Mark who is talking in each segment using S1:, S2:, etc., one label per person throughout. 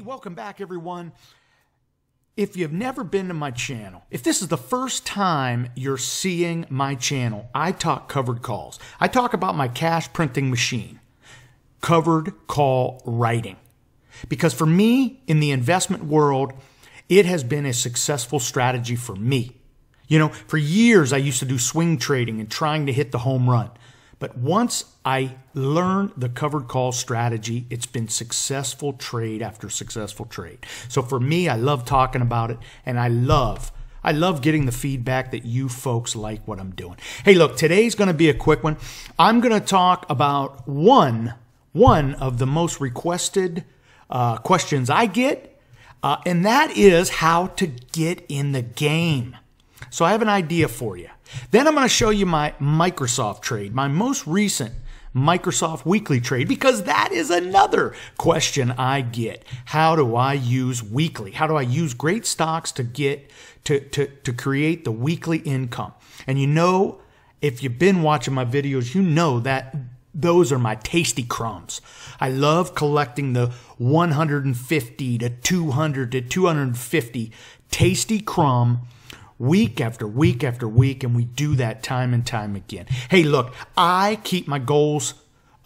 S1: welcome back, everyone. If you've never been to my channel, if this is the first time you're seeing my channel, I talk covered calls. I talk about my cash printing machine, covered call writing. Because for me, in the investment world, it has been a successful strategy for me. You know, for years, I used to do swing trading and trying to hit the home run. But once I learned the covered call strategy, it's been successful trade after successful trade. So for me, I love talking about it, and I love getting the feedback that you folks like what I'm doing. Hey, look, today's going to be a quick one. I'm going to talk about one of the most requested questions I get, and that is how to get in the game. So I have an idea for you. Then I'm going to show you my Microsoft trade, my most recent Microsoft weekly trade, because that is another question I get. How do I use weekly? How do I use great stocks to get to create the weekly income? And you know, if you've been watching my videos, you know that those are my tasty crumbs. I love collecting the 150 to 200 to 250 tasty crumb week after week after week, and we do that time and time again. Hey, look, I keep my goals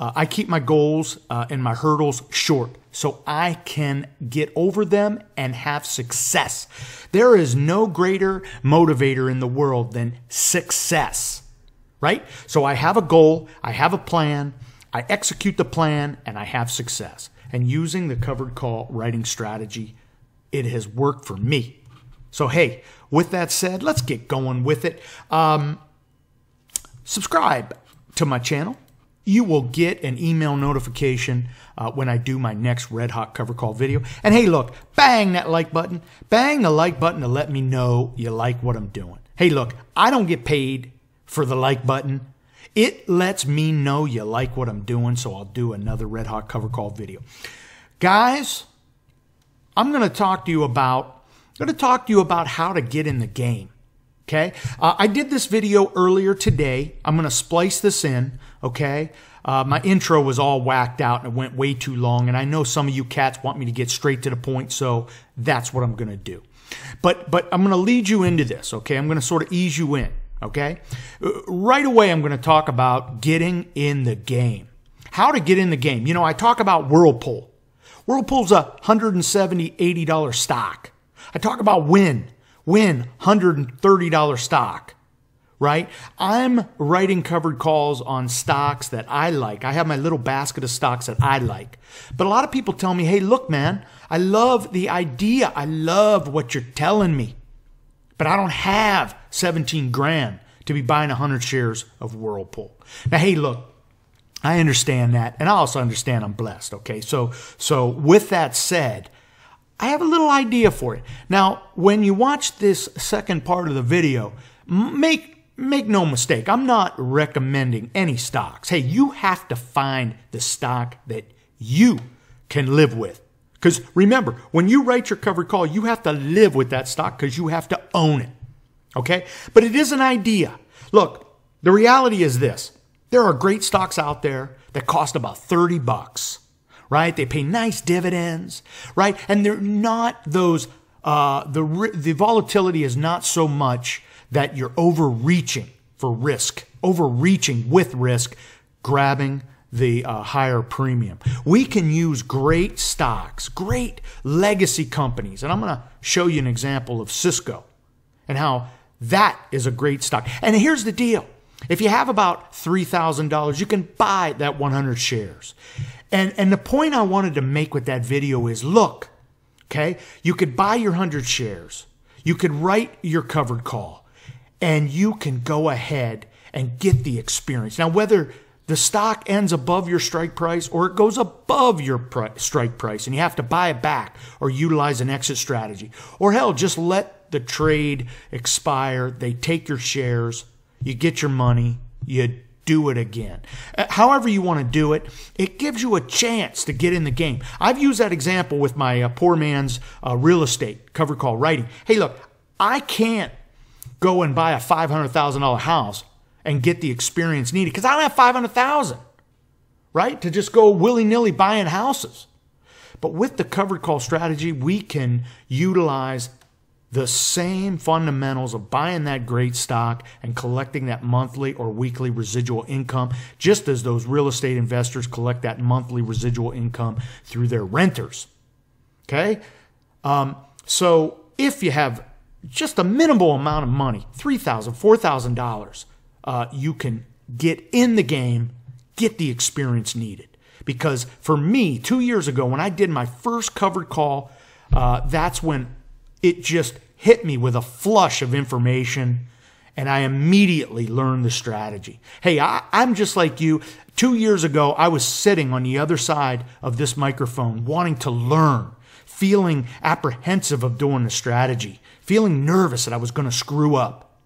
S1: and my hurdles short so I can get over them and have success. There is no greater motivator in the world than success, right? So I have a goal, I have a plan, I execute the plan, and I have success. And using the covered call writing strategy, it has worked for me. So, hey, with that said, let's get going with it. Subscribe to my channel. You will get an email notification when I do my next Red Hot Cover Call video. And hey, look, bang that like button. Bang the like button to let me know you like what I'm doing. Hey, look, I don't get paid for the like button. It lets me know you like what I'm doing, so I'll do another Red Hot Cover Call video. Guys, I'm going to talk to you about how to get in the game, okay? I did this video earlier today. I'm going to splice this in, okay? My intro was all whacked out and it went way too long, and I know some of you cats want me to get straight to the point, so that's what I'm going to do. But I'm going to lead you into this, okay? I'm going to sort of ease you in, okay? Right away, I'm going to talk about getting in the game. How to get in the game. You know, I talk about Whirlpool. Whirlpool's a $170, $80 stock. I talk about Win, $130 stock, right? I'm writing covered calls on stocks that I like. I have my little basket of stocks that I like. But a lot of people tell me, hey, look, man, I love the idea. I love what you're telling me. But I don't have 17 grand to be buying 100 shares of Whirlpool. Now, hey, look, I understand that. And I also understand I'm blessed, okay? So with that said, I have a little idea for you. Now, when you watch this second part of the video, make no mistake, I'm not recommending any stocks. Hey, you have to find the stock that you can live with. Because remember, when you write your covered call, you have to live with that stock because you have to own it. Okay? But it is an idea. Look, the reality is this. There are great stocks out there that cost about 30 bucks. Right? They pay nice dividends, right? And they're not those, the volatility is not so much that you're overreaching for risk, overreaching with risk, grabbing the higher premium. We can use great stocks, great legacy companies. And I'm going to show you an example of Cisco and how that is a great stock. And here's the deal. If you have about $3,000, you can buy that 100 shares. And the point I wanted to make with that video is, look, okay, you could buy your 100 shares. You could write your covered call, and you can go ahead and get the experience. Now, whether the stock ends above your strike price or it goes above your strike price and you have to buy it back or utilize an exit strategy, or hell, just let the trade expire. They take your shares. You get your money, you do it again. However you want to do it, it gives you a chance to get in the game. I've used that example with my poor man's real estate covered call writing. Hey, look, I can't go and buy a $500,000 house and get the experience needed because I don't have $500,000, right, to just go willy-nilly buying houses. But with the covered call strategy, we can utilize the same fundamentals of buying that great stock and collecting that monthly or weekly residual income, just as those real estate investors collect that monthly residual income through their renters. Okay? So if you have just a minimal amount of money, $3,000, $4,000, you can get in the game, get the experience needed. Because for me, 2 years ago, when I did my first covered call, that's when it just hit me with a flush of information, and I immediately learned the strategy. Hey, I'm just like you. 2 years ago, I was sitting on the other side of this microphone wanting to learn, feeling apprehensive of doing the strategy, feeling nervous that I was going to screw up.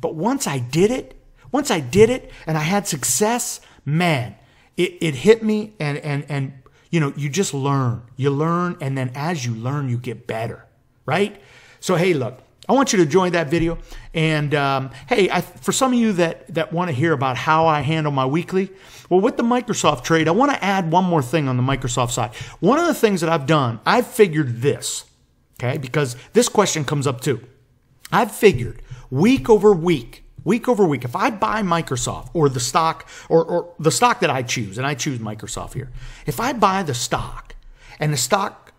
S1: But once I did it and I had success, man, it hit me, and you just learn. You learn, and then as you learn, you get better, right? So, hey, look, I want you to join that video. And, hey, for some of you that want to hear about how I handle my weekly, well, with the Microsoft trade, I want to add one more thing on the Microsoft side. One of the things that I've done, I've figured this, okay, because this question comes up too. I've figured week over week, if I buy Microsoft or the stock or the stock that I choose, and I choose Microsoft here, if I buy the stock and the stock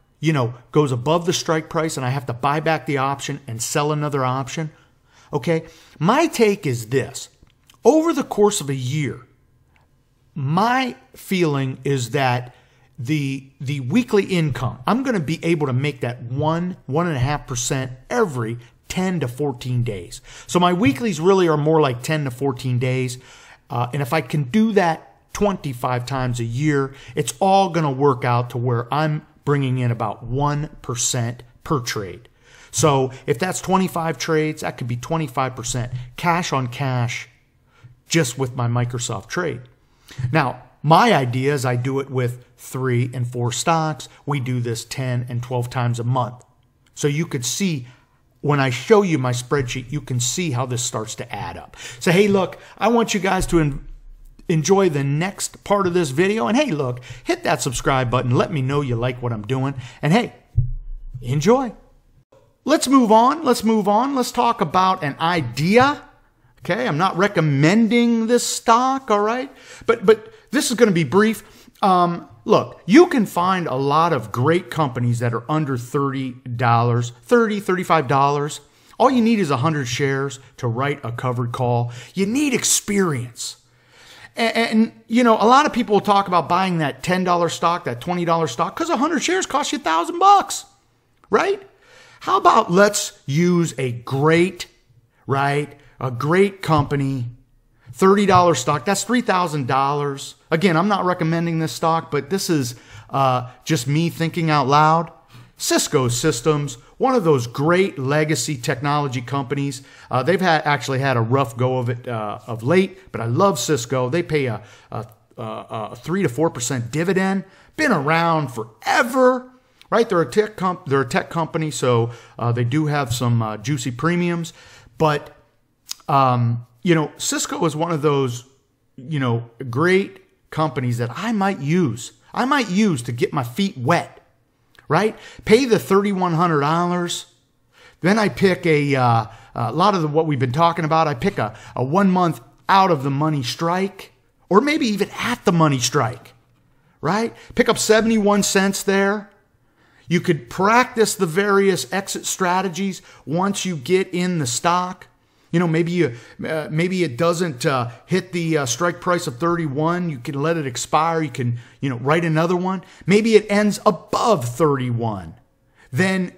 S1: goes above the strike price and I have to buy back the option and sell another option, okay? My take is this. Over the course of a year, my feeling is that the weekly income, I'm going to be able to make that 1.5% every 10 to 14 days. So my weeklies really are more like 10 to 14 days. And if I can do that 25 times a year, it's all going to work out to where I'm bringing in about 1% per trade. So if that's 25 trades, that could be 25% cash on cash just with my Microsoft trade. Now, my idea is I do it with 3 and 4 stocks. We do this 10 and 12 times a month. So you could see when I show you my spreadsheet, you can see how this starts to add up. So, hey, look, I want you guys to enjoy the next part of this video. And hey, look, hit that subscribe button. Let me know you like what I'm doing. And hey, enjoy. Let's move on. Let's talk about an idea. Okay, I'm not recommending this stock, all right? But this is going to be brief. Look, you can find a lot of great companies that are under $30, $35. All you need is 100 shares to write a covered call. You need experience. And a lot of people talk about buying that $10 stock, that $20 stock, because 100 shares cost you $1,000, right? How about let's use a great company, $30 stock, that's $3,000. Again, I'm not recommending this stock, but this is just me thinking out loud. Cisco Systems, one of those great legacy technology companies. They've actually had a rough go of it of late, but I love Cisco. They pay a 3 to 4% dividend. Been around forever, right? They're a tech company, so they do have some juicy premiums. But Cisco is one of those great companies that I might use to get my feet wet. Right? Pay the $3,100. Then I pick a lot of what we've been talking about. I pick a 1 month out of the money strike, or maybe even at the money strike, right? Pick up 71 cents there. You could practice the various exit strategies once you get in the stock. Maybe it doesn't hit the strike price of 31. You can let it expire. You can, write another one. Maybe it ends above 31. Then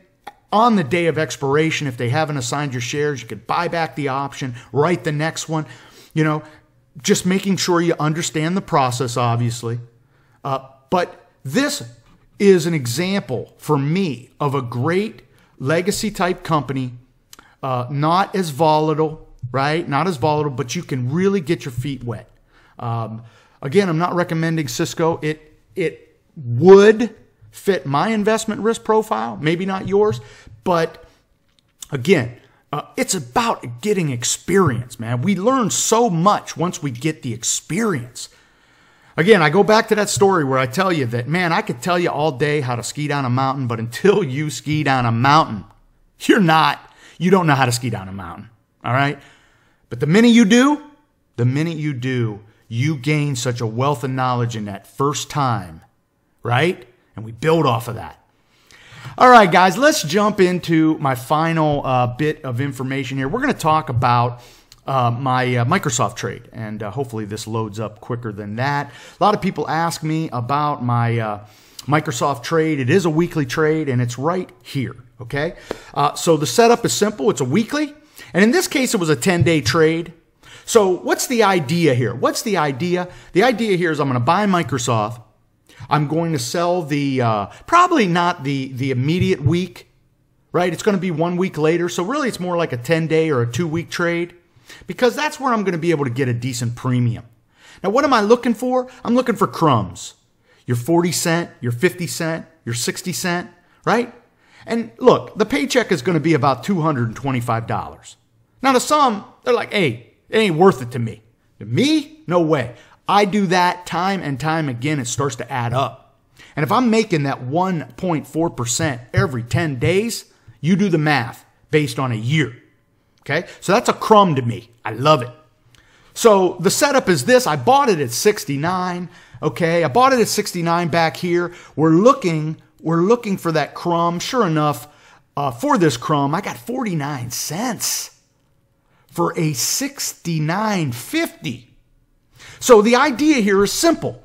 S1: on the day of expiration, if they haven't assigned your shares, you could buy back the option, write the next one. Just making sure you understand the process, obviously. But this is an example for me of a great legacy type company. Not as volatile, right? Not as volatile, but you can really get your feet wet. Again, I'm not recommending Cisco. It would fit my investment risk profile, maybe not yours, but again, it's about getting experience, man. We learn so much once we get the experience. Again, I go back to that story where I tell you that, man, I could tell you all day how to ski down a mountain, but until you ski down a mountain, you don't know how to ski down a mountain, all right? But the minute you do, you gain such a wealth of knowledge in that first time, right? And we build off of that. All right, guys, let's jump into my final bit of information here. We're going to talk about my Microsoft trade, and hopefully this loads up quicker than that. A lot of people ask me about my Microsoft trade. It is a weekly trade, and it's right here, okay? So the setup is simple. It's a weekly, and in this case, it was a 10-day trade. So what's the idea here? What's the idea? The idea here is I'm going to buy Microsoft. I'm going to sell the, probably not the immediate week, right? It's going to be 1 week later. So really it's more like a 10-day or a 2-week trade because that's where I'm going to be able to get a decent premium. Now, what am I looking for? I'm looking for crumbs. Your 40 cent, your 50 cent, your 60 cent, right? And look, the paycheck is going to be about $225. Now to some, they're like, hey, it ain't worth it to me. To me, no way. I do that time and time again. It starts to add up. And if I'm making that 1.4% every 10 days, you do the math based on a year. Okay? So that's a crumb to me. I love it. So the setup is this. I bought it at 69. Okay? I bought it at 69 back here. We're looking for that crumb. Sure enough, for this crumb, I got 49 cents. For a $69.50. So the idea here is simple,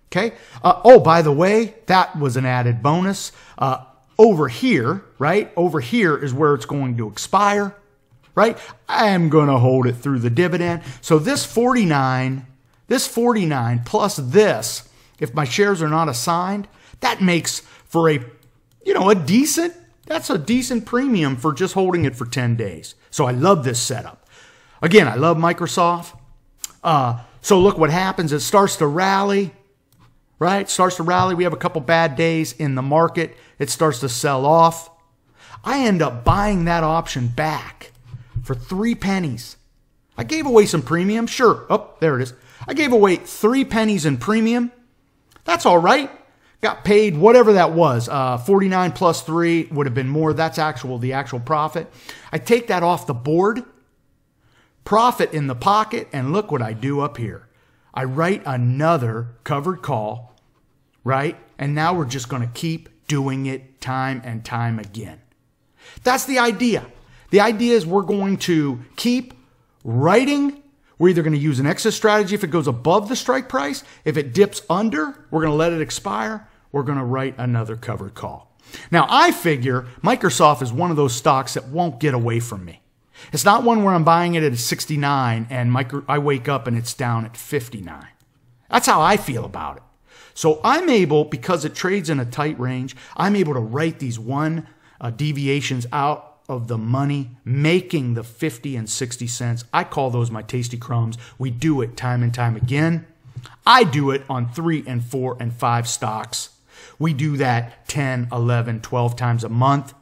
S1: okay? Oh, by the way, that was an added bonus. Over here, right? Over here is where it's going to expire, right? I am going to hold it through the dividend. So this 49 plus this, if my shares are not assigned, that makes for a decent premium for just holding it for 10 days. So I love this setup. Again, I love Microsoft. So look what happens. It starts to rally, right? It starts to rally. We have a couple bad days in the market. It starts to sell off. I end up buying that option back for 3 pennies. I gave away some premium. Sure. Oh, there it is. I gave away 3 pennies in premium. That's all right. Got paid whatever that was. 49 plus 3 would have been more. That's the actual profit. I take that off the board. Profit in the pocket, and look what I do up here. I write another covered call, right? And now we're just going to keep doing it time and time again. That's the idea. The idea is we're going to keep writing. We're either going to use an exit strategy if it goes above the strike price. If it dips under, we're going to let it expire. We're going to write another covered call. Now, I figure Microsoft is one of those stocks that won't get away from me. It's not one where I'm buying it at 69 and I wake up and it's down at 59. That's how I feel about it. So I'm able, because it trades in a tight range, I'm able to write these deviations out of the money, making the 50 and 60 cents. I call those my tasty crumbs. We do it time and time again. I do it on 3 and 4 and 5 stocks. We do that 10, 11, 12 times a month.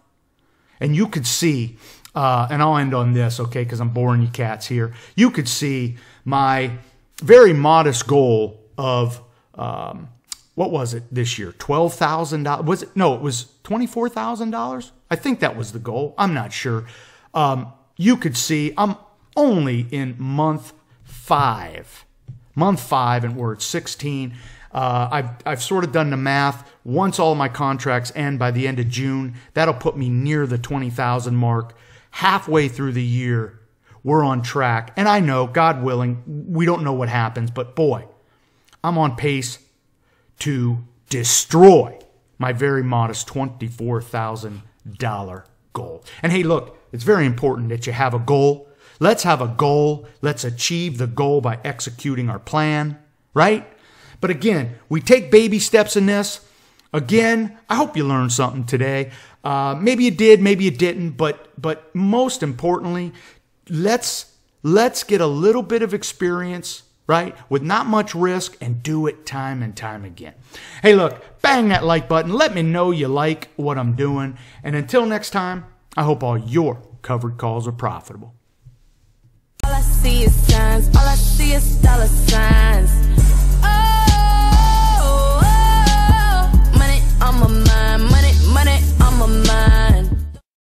S1: And you could see, and I'll end on this, okay, because I'm boring you cats here. You could see my very modest goal of, what was it this year? $12,000? Was it? No, it was $24,000. I think that was the goal. I'm not sure. You could see I'm only in month 5. Month 5, and we're at 16. I've sort of done the math. Once all of my contracts end by the end of June, that'll put me near the 20,000 mark. Halfway through the year, we're on track. And I know, God willing, we don't know what happens, but boy, I'm on pace to destroy my very modest $24,000 goal. And hey, look, it's very important that you have a goal. Let's have a goal. Let's achieve the goal by executing our plan, right? But again, we take baby steps in this. Again, I hope you learned something today. Maybe you did, maybe you didn't, but most importantly, let's get a little bit of experience, right, with not much risk, and do it time and time again. Hey, look, bang that like button. Let me know you like what I'm doing. And until next time, I hope all your covered calls are profitable.
S2: All I see is signs, all I see is dollar signs.